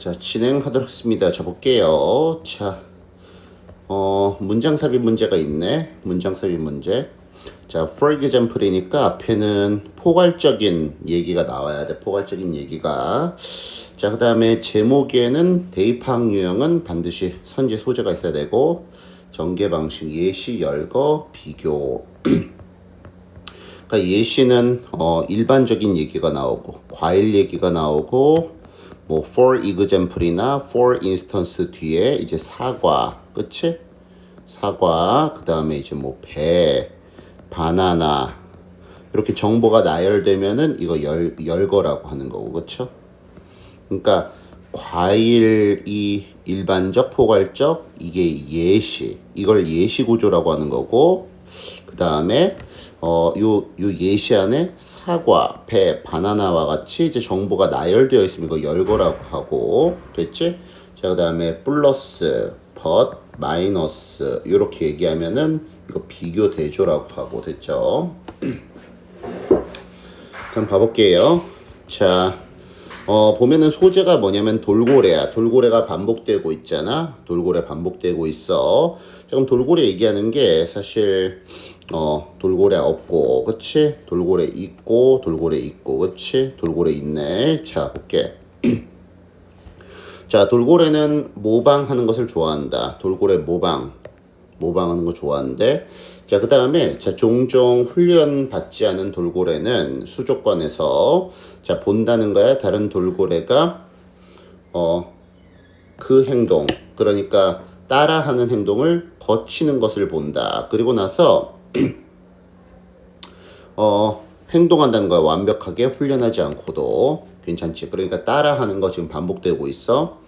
자, 진행하도록 하겠습니다. 자, 볼게요. 자, 문장 삽입 문제가 있네. 문장 삽입 문제. 자, for example이니까 앞에는 포괄적인 얘기가 나와야 돼. 포괄적인 얘기가. 자, 그 다음에 제목에는 대입학 유형은 반드시 선지 소재가 있어야 되고, 전개 방식, 예시, 열거, 비교. 그러니까 예시는 일반적인 얘기가 나오고, 과일 얘기가 나오고, 뭐 for example이나 for instance 뒤에 이제 사과, 그치? 사과, 그 다음에 이제 뭐 배, 바나나 이렇게 정보가 나열되면은 이거 열거라고 하는 거고, 그쵸? 그러니까 과일이 일반적, 포괄적, 이게 예시, 이걸 예시 구조라고 하는 거고, 그 다음에 요 예시 안에 사과, 배, 바나나와 같이 이제 정보가 나열되어 있으면 이거 열거라고 하고, 됐지? 자, 그 다음에 플러스, but, 마이너스 이렇게 얘기하면은 이거 비교 대조라고 하고, 됐죠? 자, 봐볼게요. 자, 보면은 소재가 뭐냐면 돌고래야. 돌고래가 반복되고 있잖아. 돌고래 반복되고 있어. 자, 그럼 돌고래 얘기하는 게 사실 돌고래 없고, 그치? 돌고래 있고, 돌고래 있고, 그치? 돌고래 있네. 자, 볼게. 자, 돌고래는 모방하는 것을 좋아한다. 돌고래 모방하는 거 좋아하는데, 자, 그 다음에 자, 종종 훈련 받지 않은 돌고래는 수족관에서 자, 본다는 거야. 다른 돌고래가 그 행동, 그러니까 따라하는 행동을 거치는 것을 본다. 그리고 나서 행동한다는 거야. 완벽하게 훈련하지 않고도 괜찮지. 그러니까 따라하는 거 지금 반복되고 있어.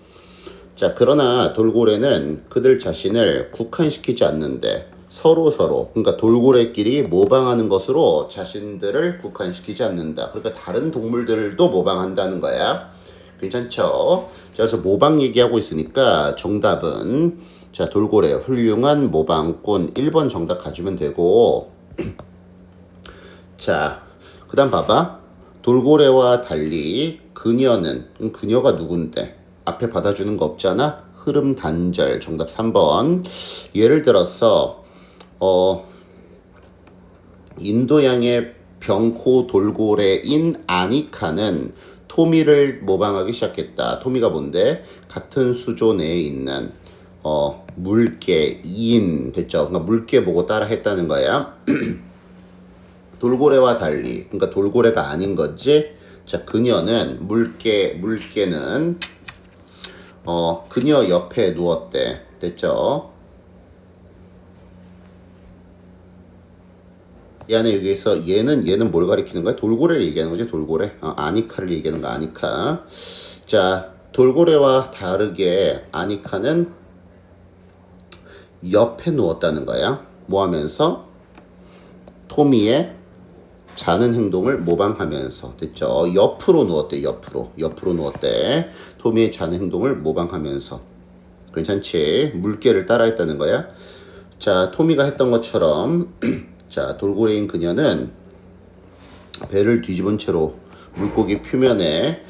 자, 그러나 돌고래는 그들 자신을 국한시키지 않는데 서로 그러니까 돌고래끼리 모방하는 것으로 자신들을 국한시키지 않는다. 그러니까 다른 동물들도 모방한다는 거야. 괜찮죠? 자, 그래서 모방 얘기하고 있으니까 정답은 자, 돌고래 훌륭한 모방꾼 1번 정답 가지면 되고, 자, 그 다음 봐봐. 돌고래와 달리 그녀가 누군데? 앞에 받아주는 거 없잖아? 흐름 단절 정답 3번. 예를 들어서 인도양의 병코 돌고래인 아니카는 토미를 모방하기 시작했다. 토미가 뭔데? 같은 수조 내에 있는 물개, 인 됐죠? 그러니까 물개 보고 따라 했다는 거야. 돌고래와 달리, 그러니까 돌고래가 아닌 거지. 자, 그녀는 물개는 그녀 옆에 누웠대. 됐죠? 이 안에 여기서 얘는 뭘 가리키는 거야? 돌고래를 얘기하는 거지, 돌고래. 아니카를 얘기하는 거, 아니카. 자, 돌고래와 다르게 아니카는 옆에 누웠다는 거야. 뭐 하면서? 토미의 자는 행동을 모방하면서. 됐죠? 옆으로 누웠대. 옆으로 누웠대. 토미의 자는 행동을 모방하면서. 괜찮지? 물개를 따라했다는 거야. 자, 토미가 했던 것처럼 자, 돌고래인 그녀는 배를 뒤집은 채로 물고기 표면에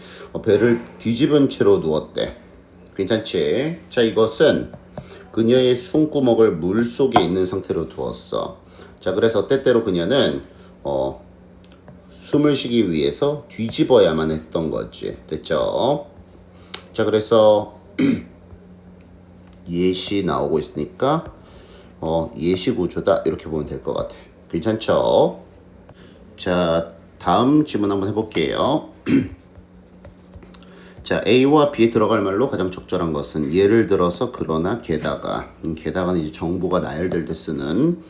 배를 뒤집은 채로 누웠대. 괜찮지? 자, 이것은 그녀의 숨구멍을 물 속에 있는 상태로 두었어. 자, 그래서 때때로 그녀는 숨을 쉬기 위해서 뒤집어야만 했던 거지. 됐죠? 자, 그래서 예시 나오고 있으니까 예시 구조다 이렇게 보면 될 것 같아. 괜찮죠? 자, 다음 질문 한번 해볼게요. 자, A와 B에 들어갈 말로 가장 적절한 것은 예를 들어서 그러나 게다가 게다가는 이제 정보가 나열될 때 쓰는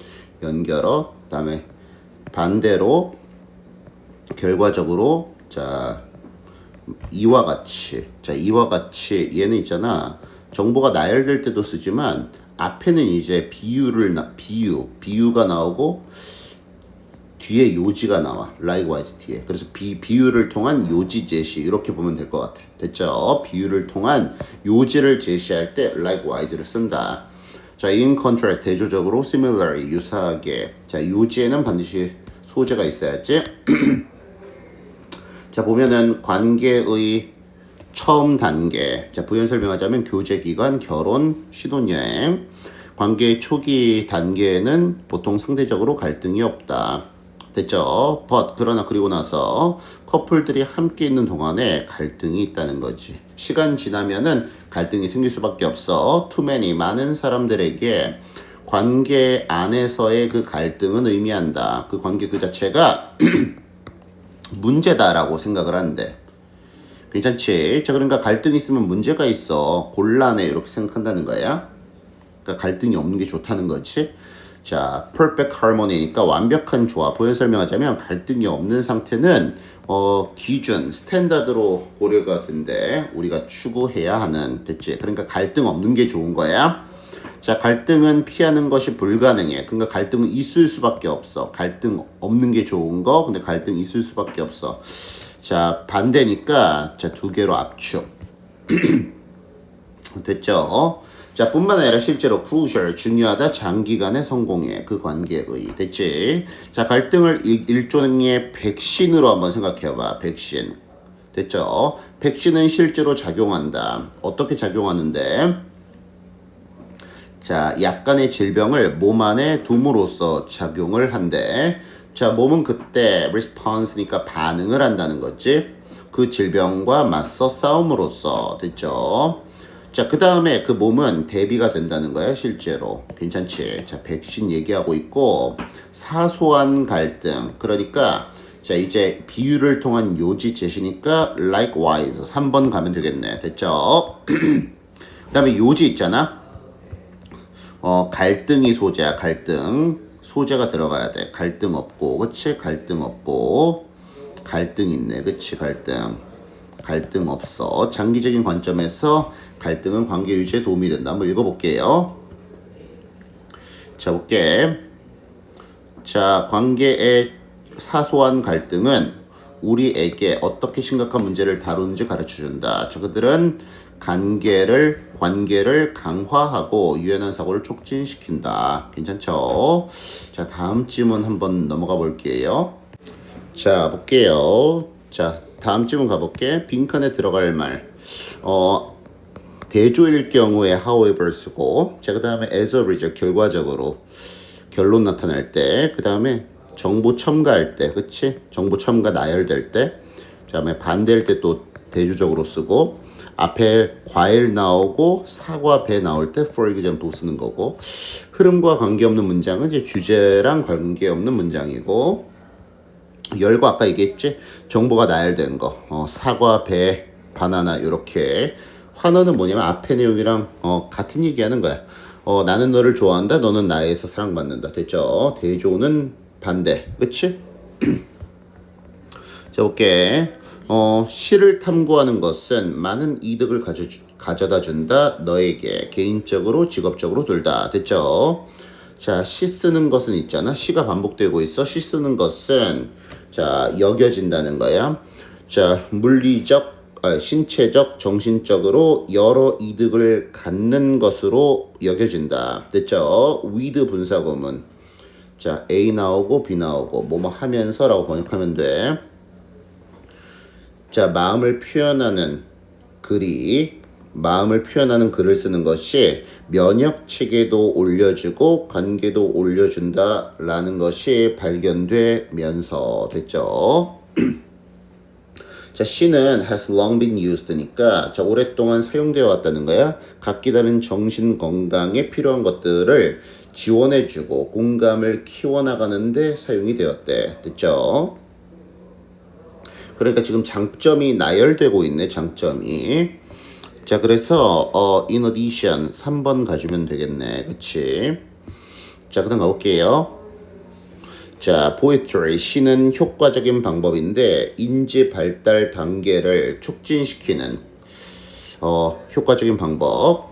연결어. 그 다음에 반대로 결과적으로 자 이와 같이 얘는 있잖아. 정보가 나열될 때도 쓰지만 앞에는 이제 비유가 나오고 뒤에 요지가 나와. likewise 뒤에. 그래서 비유를 통한 요지 제시 이렇게 보면 될 것 같아. 됐죠? 비유를 통한 요지를 제시할 때 likewise를 쓴다. 자, in contrast 대조적으로 similarly 유사하게. 자, 요지에는 반드시 소재가 있어야지. 자, 보면은 관계의 처음 단계. 자, 부연 설명하자면 교제 기간, 결혼, 신혼여행. 관계의 초기 단계에는 보통 상대적으로 갈등이 없다. 됐죠? 그러나 그리고 나서 커플들이 함께 있는 동안에 갈등이 있다는 거지. 시간 지나면은 갈등이 생길 수밖에 없어. too many, 많은 사람들에게 관계 안에서의 그 갈등은 의미한다. 그 관계 그 자체가 문제다라고 생각을 한대. 괜찮지? 자, 그러니까 갈등이 있으면 문제가 있어. 곤란해. 이렇게 생각한다는 거야. 그러니까 갈등이 없는 게 좋다는 거지. 자, perfect harmony니까 완벽한 조화. 부연 설명하자면 갈등이 없는 상태는 기준, 스탠다드로 고려가 된대. 우리가 추구해야 하는. 됐지? 그러니까 갈등 없는 게 좋은 거야. 자, 갈등은 피하는 것이 불가능해. 그러니까 갈등은 있을 수밖에 없어. 갈등 없는 게 좋은 거. 근데 갈등 있을 수밖에 없어. 자, 반대니까 자, 두 개로 압축. 됐죠? 자, 뿐만 아니라 실제로 crucial, 중요하다, 장기간의 성공에 그 관계의. 됐지? 자, 갈등을 일종의 백신으로 한번 생각해봐. 백신. 됐죠? 백신은 실제로 작용한다. 어떻게 작용하는데? 자, 약간의 질병을 몸 안에 둠으로써 작용을 한대. 자, 몸은 그때 response니까 반응을 한다는 거지. 그 질병과 맞서 싸움으로써. 됐죠? 자, 그 다음에 그 몸은 대비가 된다는 거야, 실제로. 괜찮지? 자, 백신 얘기하고 있고, 사소한 갈등. 그러니까, 자, 이제 비유를 통한 요지 제시니까, likewise. 3번 가면 되겠네. 됐죠? 그 다음에 요지 있잖아? 갈등이 소재야, 갈등. 소재가 들어가야 돼. 갈등 없고, 그치? 갈등 없고, 갈등 있네, 그치? 갈등 없어. 장기적인 관점에서 갈등은 관계 유지에 도움이 된다. 한번 읽어볼게요. 자, 볼게. 자, 관계의 사소한 갈등은 우리에게 어떻게 심각한 문제를 다루는지 가르쳐준다. 자, 그들은 관계를 강화하고 유연한 사고를 촉진시킨다. 괜찮죠? 자, 다음 질문 한번 넘어가 볼게요. 자, 볼게요. 자, 다음 질문 가볼게. 빈칸에 들어갈 말. 대조일 경우에 however 쓰고, 자, 그 다음에 as a result, 결과적으로 결론 나타날 때, 그 다음에 정보 첨가할 때, 그치? 정보 첨가 나열될 때, 그 다음에 반대할 때 또 대조적으로 쓰고, 앞에 과일 나오고 사과 배 나올 때 for example 쓰는 거고, 흐름과 관계없는 문장은 이제 주제랑 관계없는 문장이고, 열과 아까 얘기했지? 정보가 나열된 거, 사과, 배, 바나나 이렇게. 환어는 뭐냐면 앞에 내용이랑 같은 얘기하는 거야. 나는 너를 좋아한다, 너는 나에서 사랑받는다. 됐죠? 대조는 반대. 그치? 자, 볼게. 시를 탐구하는 것은 많은 이득을 가져다 준다. 너에게 개인적으로, 직업적으로 둘 다. 됐죠? 자, 시 쓰는 것은 있잖아. 시가 반복되고 있어. 시 쓰는 것은 자, 여겨진다는 거야. 자, 신체적, 정신적으로 여러 이득을 갖는 것으로 여겨진다. 됐죠? with 분사구문. 자, A 나오고 B 나오고 뭐뭐 하면서라고 번역하면 돼. 자, 마음을 표현하는 글을 쓰는 것이 면역 체계도 올려주고 관계도 올려준다라는 것이 발견되면서. 됐죠? 자, she는 has long been used니까 자, 오랫동안 사용되어 왔다는 거야. 각기 다른 정신 건강에 필요한 것들을 지원해주고 공감을 키워나가는데 사용이 되었대. 됐죠? 그러니까 지금 장점이 나열되고 있네, 장점이. 자, 그래서 in addition 3번 가주면 되겠네. 그치? 자, 그 다음 가볼게요. 자, poetry, 시는 효과적인 방법인데 인지 발달 단계를 촉진시키는 효과적인 방법.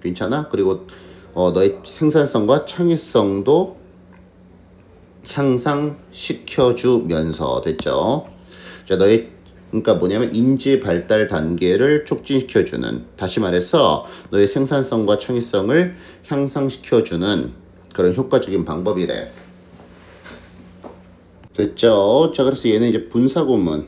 괜찮아? 그리고 너의 생산성과 창의성도 향상시켜주면서. 됐죠? 자, 그러니까 뭐냐면 인지 발달 단계를 촉진시켜주는, 다시 말해서 너의 생산성과 창의성을 향상시켜주는 그런 효과적인 방법이래. 됐죠? 자, 그래서 얘는 이제 분사구문.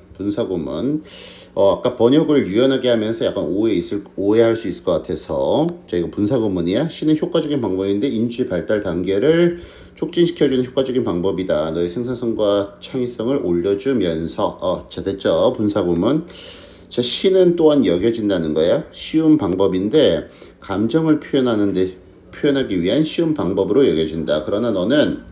아까 번역을 유연하게 하면서 약간 오해할 수 있을 것 같아서. 자, 이거 분사구문이야. C는 효과적인 방법인데 인지 발달 단계를 촉진시켜주는 효과적인 방법이다. 너의 생산성과 창의성을 올려주면서. 자, 됐죠? 분사구문. 자, C는 또한 여겨진다는 거야. 쉬운 방법인데 감정을 표현하기 위한 쉬운 방법으로 여겨진다. 그러나 너는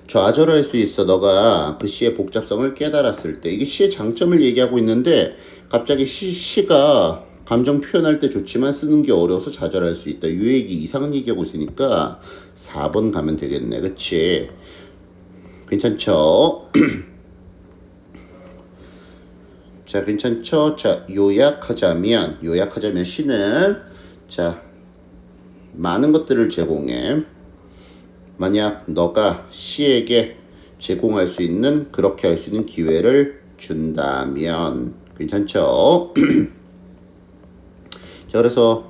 좌절할 수 있어. 너가 그 시의 복잡성을 깨달았을 때. 이게 시의 장점을 얘기하고 있는데 갑자기 시가 감정 표현할 때 좋지만 쓰는 게 어려워서 좌절할 수 있다. 이 얘기 이상한 얘기하고 있으니까 4번 가면 되겠네. 그치? 괜찮죠? 자, 괜찮죠? 자, 요약하자면 시는 자, 많은 것들을 제공해. 만약 너가 C에게 제공할 수 있는, 그렇게 할 수 있는 기회를 준다면. 괜찮죠? 자, 그래서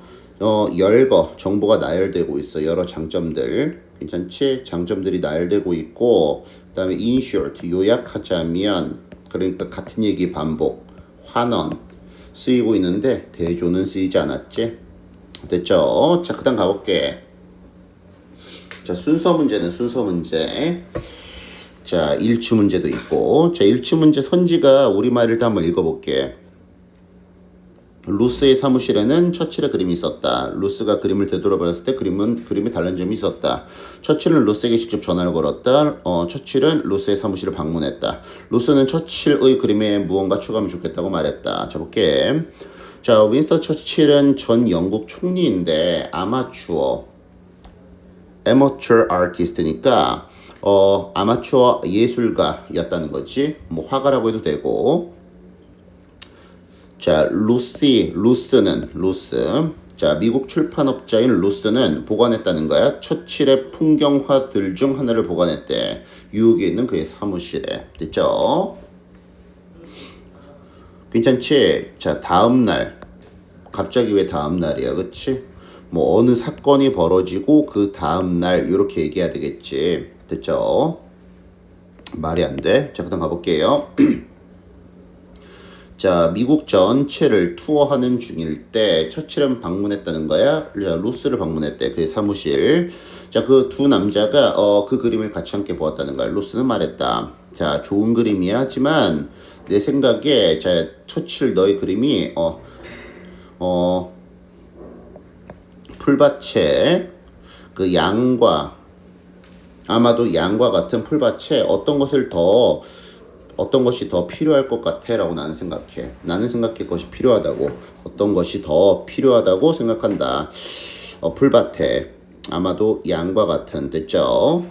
정보가 나열되고 있어. 여러 장점들. 괜찮지? 장점들이 나열되고 있고, 그 다음에 in short, 요약하자면, 그러니까 같은 얘기 반복, 환원 쓰이고 있는데 대조는 쓰이지 않았지? 됐죠? 자, 그 다음 가볼게. 자, 순서 문제는 순서 문제. 자, 일치 문제도 있고. 자, 일치 문제 선지가 우리말을 다 한번 읽어볼게. 루스의 사무실에는 처칠의 그림이 있었다. 루스가 그림을 되돌아봤을 때 그림에 다른 점이 있었다. 처칠은 루스에게 직접 전화를 걸었다. 처칠은 루스의 사무실을 방문했다. 루스는 처칠의 그림에 무언가 추가하면 좋겠다고 말했다. 자, 볼게. 자, 윈스턴 처칠은 전 영국 총리인데 amatteur artist니까 아마추어 예술가였다는 거지. 뭐 화가라고 해도 되고. 자, 루스는 자, 미국 출판업자인 루스는 보관했다는 거야. 처칠의 풍경화들 중 하나를 보관했대. 뉴욕에 있는 그의 사무실에. 됐죠? 괜찮지? 자, 다음날. 갑자기 왜 다음날이야? 그치? 뭐 어느 사건이 벌어지고 그 다음날 이렇게 얘기해야 되겠지. 됐죠? 말이 안 돼. 자, 그 다음 가볼게요. 자, 미국 전체를 투어하는 중일 때 처칠은 방문했다는 거야. 자, 루스를 방문했대. 그의 사무실. 자, 그 두 남자가 그 그림을 같이 함께 보았다는 거야. 루스는 말했다. 자, 좋은 그림이야. 하지만 내 생각에 자, 처칠 너의 그림이 풀밭에 그 아마도 양과 같은 풀밭에 어떤 것이 더 필요할 것 같아 라고 나는 생각해. 그것이 필요하다고. 어떤 것이 더 필요하다고 생각한다. 풀밭에 아마도 양과 같은. 됐죠?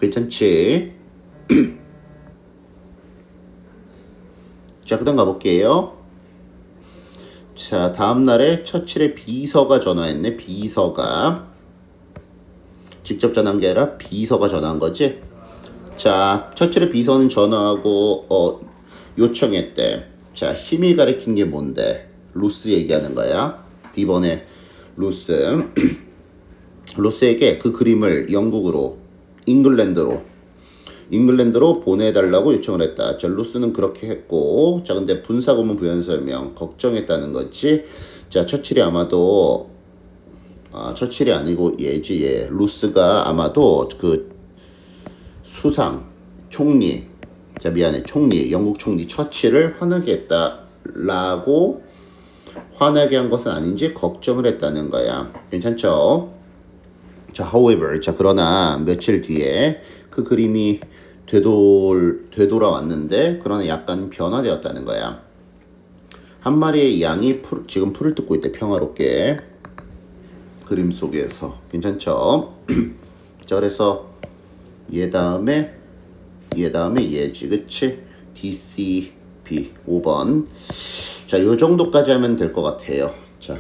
괜찮지? 자, 그 다음 가볼게요. 자, 다음날에 처칠의 비서가 전화했네. 비서가 직접 전화한 게 아니라 비서가 전화한 거지. 자, 처칠의 비서는 전화하고 요청했대. 자, 힘이 가리킨 게 뭔데? 루스 얘기하는 거야. 이번에 루스에게 그 그림을 잉글랜드로 보내달라고 요청을 했다. 자, 루스는 그렇게 했고. 자, 근데 분사구문 부연 설명 걱정했다는 거지. 자, 처칠이 아니고 얘지. 루스가 아마도 그 총리, 영국 총리 처칠을 화나게 했다라고. 화나게 한 것은 아닌지 걱정을 했다는 거야. 괜찮죠? 자, however, 자, 그러나 며칠 뒤에 그 그림이 되돌아왔는데, 그러나 약간 변화되었다는 거야. 한 마리의 양이 지금 풀을 뜯고 있대. 평화롭게 그림 속에서. 괜찮죠? 자, 그래서 얘 다음에 얘지. 그치? DCB 5번. 자, 요 정도까지 하면 될 것 같아요. 자,